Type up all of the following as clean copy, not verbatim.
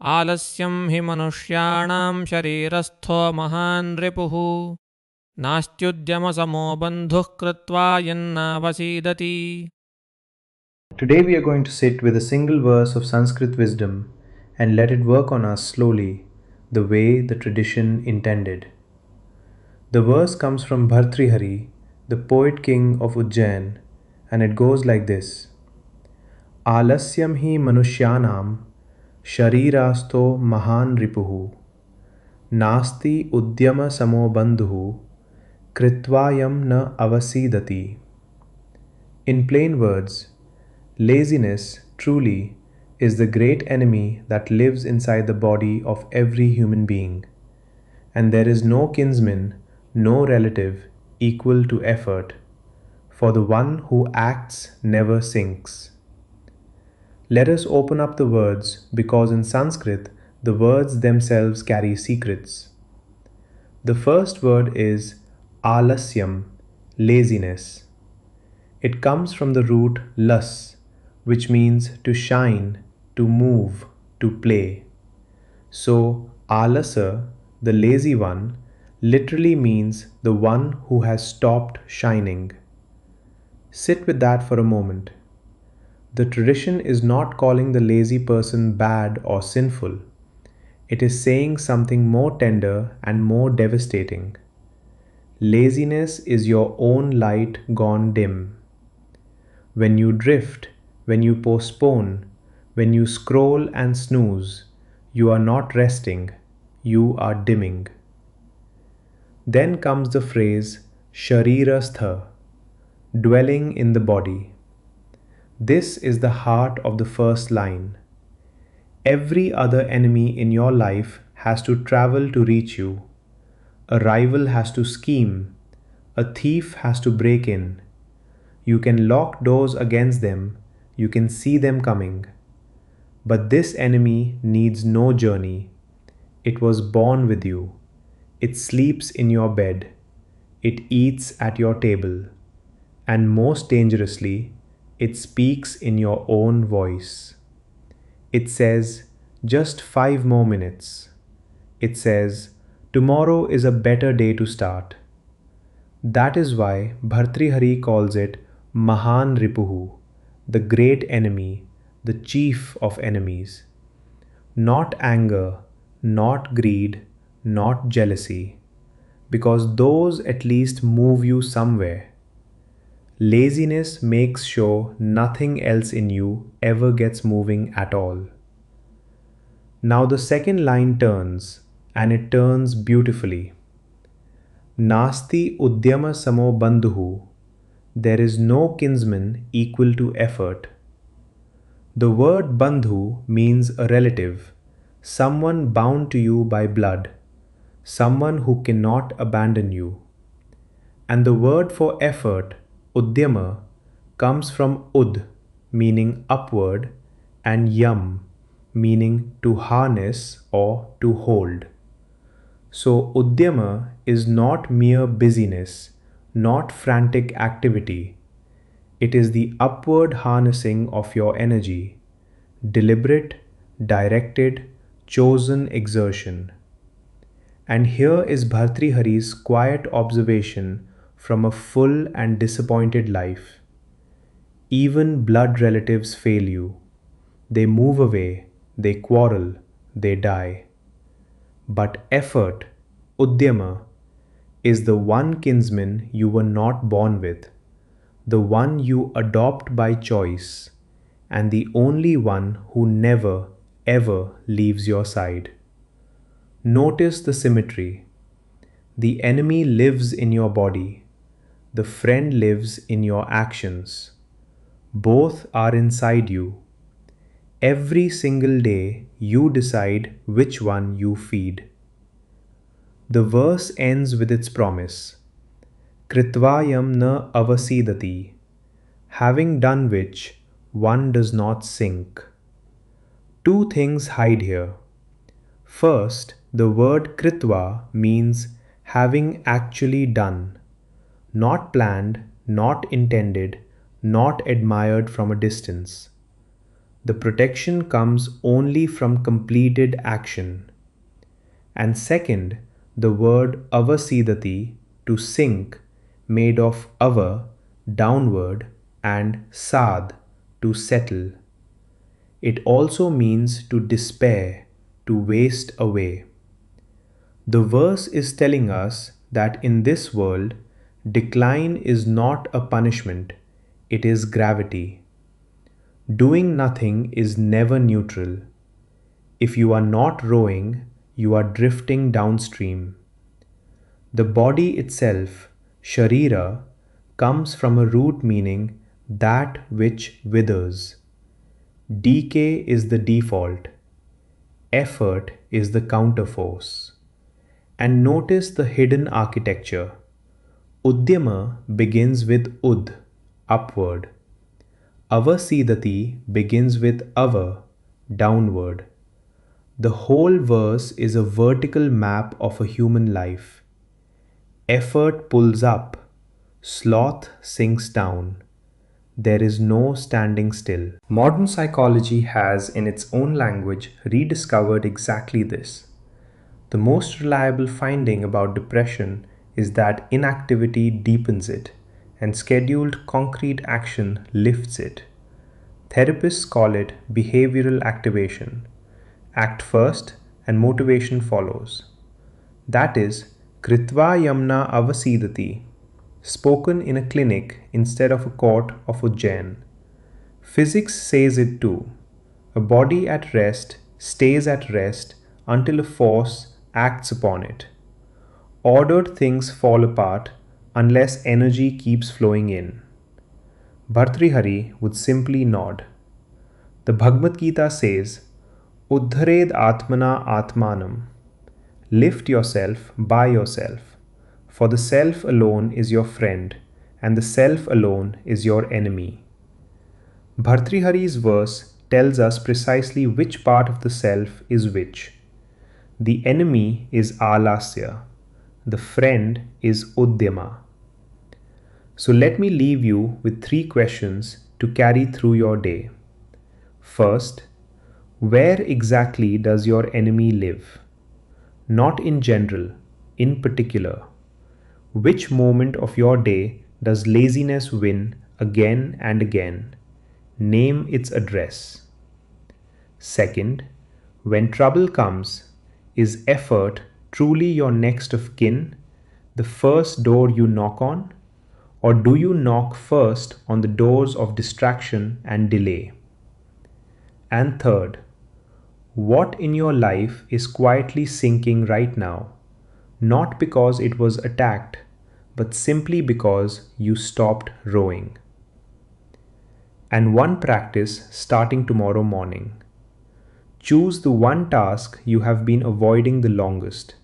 आलस्यं हि मनुष्याणां शरीरस्थो महान् रिपुः नास्त्युद्यमसमो बन्धुः कृत्वा यन्नावसीदति. Today we are going to sit with a single verse of Sanskrit wisdom and let it work on us slowly, the way the tradition intended. The verse comes from Bhartrihari, the poet king of Ujjain, and it goes like this: Alasyam hi manushyanam sharirasto mahan ripuhu nasti udyama samo bandhuhu kritvayam na avasidati. In plain words, laziness truly is the great enemy that lives inside the body of every human being, and there is no kinsman, no relative equal to effort, for the one who acts never sinks. Let us open up the words because in Sanskrit the words themselves carry secrets. The first word is alasyam, laziness. It comes from the root las, which means to shine, to move, to play. So, alasa, the lazy one, literally means the one who has stopped shining. Sit with that for a moment. The tradition is not calling the lazy person bad or sinful. It is saying something more tender and more devastating. Laziness is your own light gone dim. When you drift, when you postpone, when you scroll and snooze, you are not resting, you are dimming. Then comes the phrase sharirastha, dwelling in the body. This is the heart of the first line. Every other enemy in your life has to travel to reach you. A rival has to scheme. A thief has to break in. You can lock doors against them. You can see them coming. But this enemy needs no journey. It was born with you. It sleeps in your bed. It eats at your table. And most dangerously, it speaks in your own voice. It says, just 5 more minutes. It says, tomorrow is a better day to start. That is why Bhartrihari calls it Mahan Ripuhu, the great enemy, the chief of enemies. Not anger, not greed, not jealousy, because those at least move you somewhere. Laziness makes sure nothing else in you ever gets moving at all. Now the second line turns, and it turns beautifully. Nasti udyama samo bandhuhu. There is no kinsman equal to effort. The word bandhu means a relative, someone bound to you by blood, someone who cannot abandon you. And the word for effort, udyama, comes from ud, meaning upward, and yam, meaning to harness or to hold. So udyama is not mere busyness, not frantic activity. It is the upward harnessing of your energy, deliberate, directed, chosen exertion. And here is Bhartrihari's quiet observation from a full and disappointed life. Even blood relatives fail you. They move away, they quarrel, they die. But effort, udyama, is the one kinsman you were not born with, the one you adopt by choice, and the only one who never, ever leaves your side. Notice the symmetry. The enemy lives in your body. The friend lives in your actions. Both are inside you. Every single day you decide which one you feed. The verse ends with its promise. Kritvayam na avasidati, having done which one does not sink. Two things hide here. First, the word kritva means having actually done, not planned, not intended, not admired from a distance. The protection comes only from completed action. And second, the word avasidati, to sink, made of ava, downward, and sad, to settle. It also means to despair, to waste away. The verse is telling us that in this world, decline is not a punishment, it is gravity. Doing nothing is never neutral. If you are not rowing, you are drifting downstream. The body itself, sharira, comes from a root meaning that which withers. Decay is the default. Effort is the counterforce. And notice the hidden architecture. Udyama begins with ud, upward. Avasidati begins with ava, downward. The whole verse is a vertical map of a human life. Effort pulls up, sloth sinks down. There is no standing still. Modern psychology has, in its own language, rediscovered exactly this. The most reliable finding about depression is that inactivity deepens it, and scheduled concrete action lifts it. Therapists call it behavioral activation. Act first and motivation follows. That is, kritva yamna avasidati, spoken in a clinic instead of a court of Ujjain. Physics says it too. A body at rest stays at rest until a force acts upon it. Ordered things fall apart unless energy keeps flowing in. Bhartrihari would simply nod. The Bhagavad Gita says, Uddhared Atmana Atmanam. Lift yourself by yourself, for the self alone is your friend, and the self alone is your enemy. Bhartrihari's verse tells us precisely which part of the self is which. The enemy is alasa, the friend is udyama. So let me leave you with 3 questions to carry through your day. First, where exactly does your enemy live? Not in general, in particular. Which moment of your day does laziness win again and again? Name its address. Second, when trouble comes, is effort truly your next of kin, the first door you knock on? Or do you knock first on the doors of distraction and delay? And third, what in your life is quietly sinking right now, not because it was attacked, but simply because you stopped rowing? And one practice starting tomorrow morning. Choose the one task you have been avoiding the longest.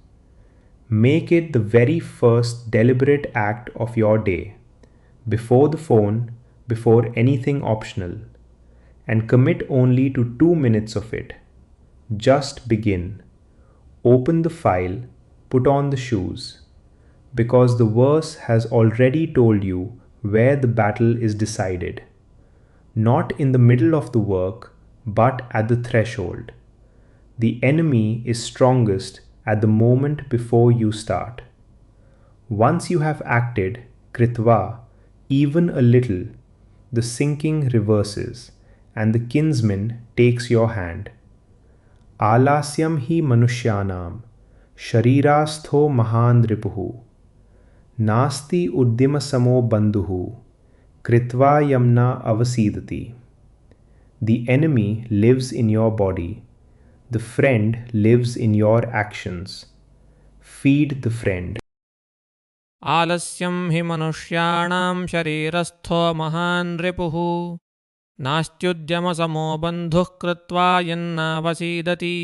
Make it the very first deliberate act of your day, before the phone, before anything optional, and commit only to 2 minutes of it. Just begin. Open the file, put on the shoes, because the verse has already told you where the battle is decided. Not in the middle of the work, but at the threshold. The enemy is strongest at the moment before you start. Once you have acted, kritva, even a little, the sinking reverses, and the kinsman takes your hand. Alasyam hi manushyanam, sharirastho mahan ripuhu, nasti uddima samo bandhuhu, kritva yamna avasidati. The enemy lives in your body. The friend lives in your actions. Feed the friend. आलस्यं हि मनुष्याणां शरीरस्थो महान् रिपुः नास्त्युद्यमसमो बन्धुः कृत्वा यन्नावसीदति